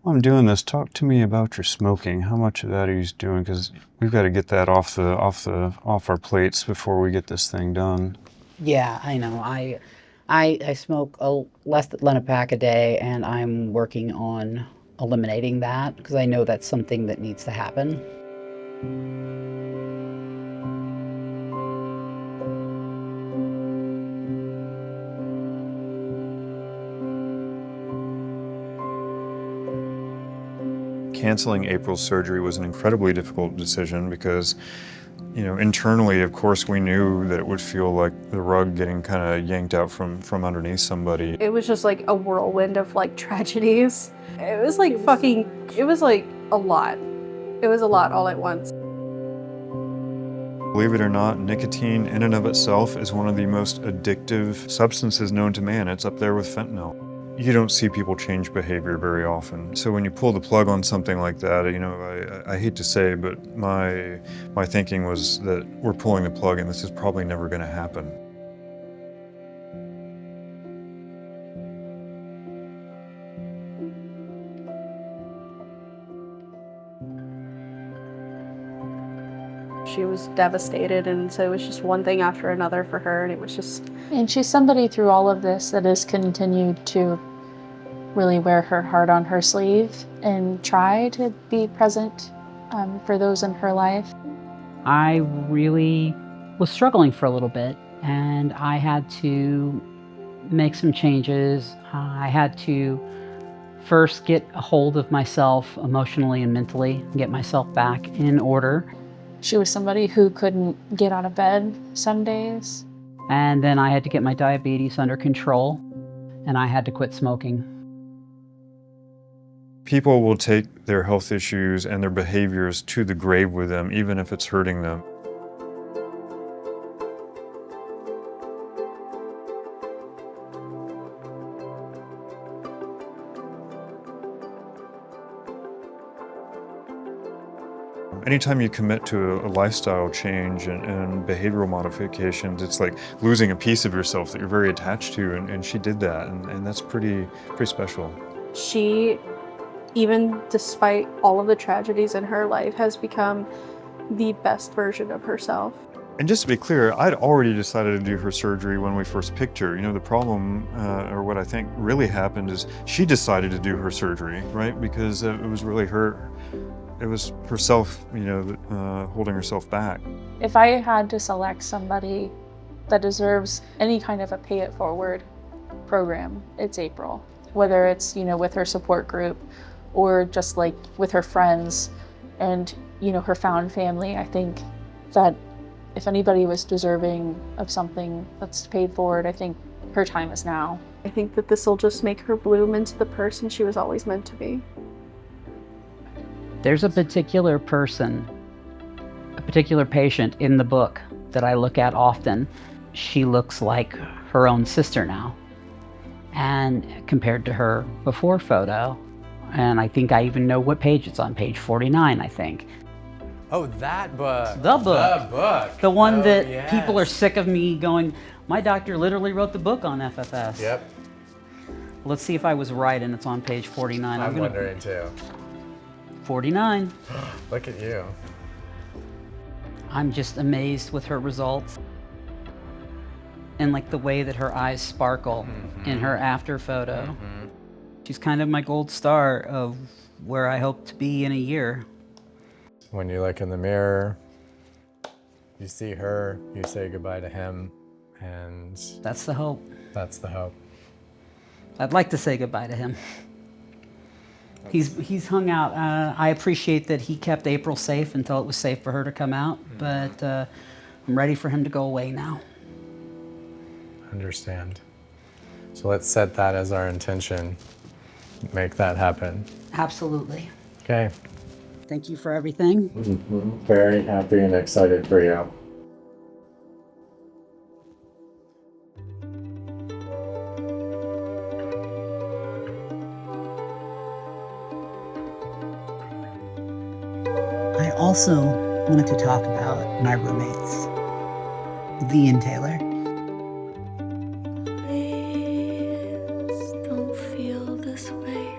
While I'm doing this, talk to me about your smoking. How much of that are you doing? Because we've got to get that off our plates before we get this thing done. Yeah, I know. I smoke less than a pack a day, and I'm working on eliminating that because I know that's something that needs to happen. Canceling April's surgery was an incredibly difficult decision because, internally, of course, we knew that it would feel like the rug getting kind of yanked out from underneath somebody. It was just like a whirlwind of like tragedies. It was like it was like a lot. It was a lot all at once. Believe it or not, nicotine in and of itself is one of the most addictive substances known to man. It's up there with fentanyl. You don't see people change behavior very often. So when you pull the plug on something like that, I hate to say, but my thinking was that we're pulling the plug and this is probably never going to happen. She was devastated, and so it was just one thing after another for her, and it was just... And she's somebody through all of this that has continued to really wear her heart on her sleeve and try to be present for those in her life. I really was struggling for a little bit, and I had to make some changes. I had to first get a hold of myself emotionally and mentally, get myself back in order. She was somebody who couldn't get out of bed some days. And then I had to get my diabetes under control, and I had to quit smoking. People will take their health issues and their behaviors to the grave with them, even if it's hurting them. Anytime you commit to a lifestyle change and behavioral modifications, it's like losing a piece of yourself that you're very attached to, and she did that, and that's pretty special. She, even despite all of the tragedies in her life, has become the best version of herself. And just to be clear, I'd already decided to do her surgery when we first picked her. The problem, or what I think really happened, is she decided to do her surgery, right? Because it was really it was herself, holding herself back. If I had to select somebody that deserves any kind of a pay it forward program, it's April. Whether it's, with her support group or just like with her friends and, her found family, I think that if anybody was deserving of something that's paid forward, I think her time is now. I think that this will just make her bloom into the person she was always meant to be. There's a particular person, a particular patient in the book that I look at often. She looks like her own sister now, and compared to her before photo. And I think I even know what page it's on, page 49, I think. Oh, that book. The book. The book. The one Oh, that yes. people are sick of me going, my doctor literally wrote the book on FFS. Yep. Let's see if I was right and it's on page 49. I'm wondering too. 49. Look at you. I'm just amazed with her results. And like the way that her eyes sparkle in her after photo. She's kind of my gold star of where I hope to be in a year. When you look in the mirror, you see her, you say goodbye to him, and That's the hope. that's the hope. I'd like to say goodbye to him. He's hung out. I appreciate that he kept April safe until it was safe for her to come out, but I'm ready for him to go away now. Understand. So let's set that as our intention. Make that happen. Absolutely. Okay. Thank you for everything. Very happy and excited for you. I also wanted to talk about my roommates, V and Taylor. Please don't feel this way.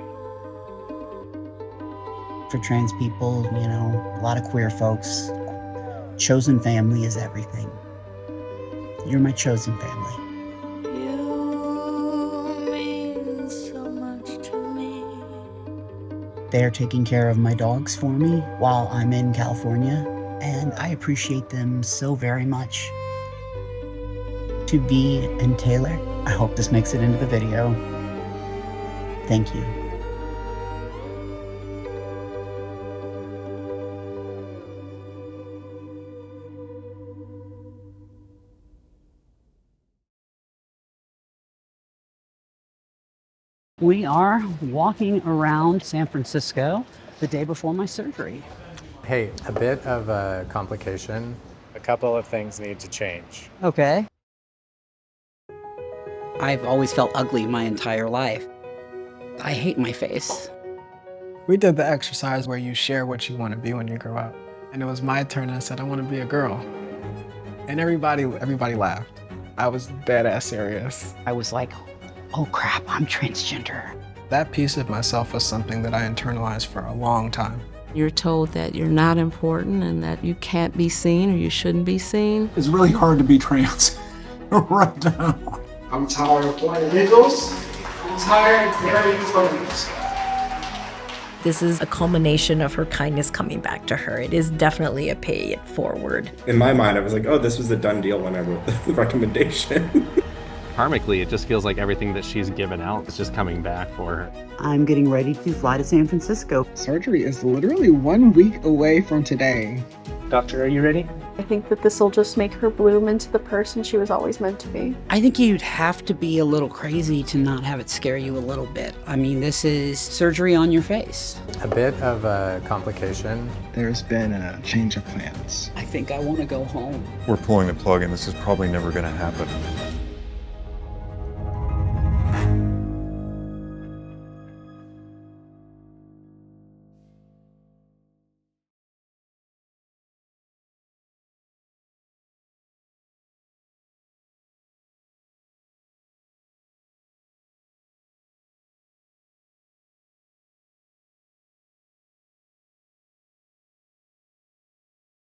for trans people, you know, a lot of queer folks. Chosen family is everything. You're my chosen family. You mean so much to me. They're taking care of my dogs for me while I'm in California, and I appreciate them so very much. To V and Taylor, I hope this makes it into the video. Thank you. We are walking around San Francisco the day before my surgery. Hey, a bit of a complication. A couple of things need to change. Okay. I've always felt ugly my entire life. I hate my face. We did the exercise where you share what you want to be when you grow up. And it was my turn, and I said, I want to be a girl. And everybody laughed. I was dead ass serious. I was like, oh crap, I'm transgender. That piece of myself was something that I internalized for a long time. You're told that you're not important and that you can't be seen or you shouldn't be seen. It's really hard to be trans right now. I'm tired of playing nickels. I'm tired of carrying phones. This is a culmination of her kindness coming back to her. It is definitely a pay it forward. In my mind, I was like, oh, this was a done deal when I wrote the recommendation. Karmically, it just feels like everything that she's given out is just coming back for her. I'm getting ready to fly to San Francisco. Surgery is literally 1 week away from today. Doctor, are you ready? I think that this will just make her bloom into the person she was always meant to be. I think you'd have to be a little crazy to not have it scare you a little bit. I mean, this is surgery on your face. A bit of a complication. There's been a change of plans. I think I want to go home. We're pulling the plug and this is probably never going to happen.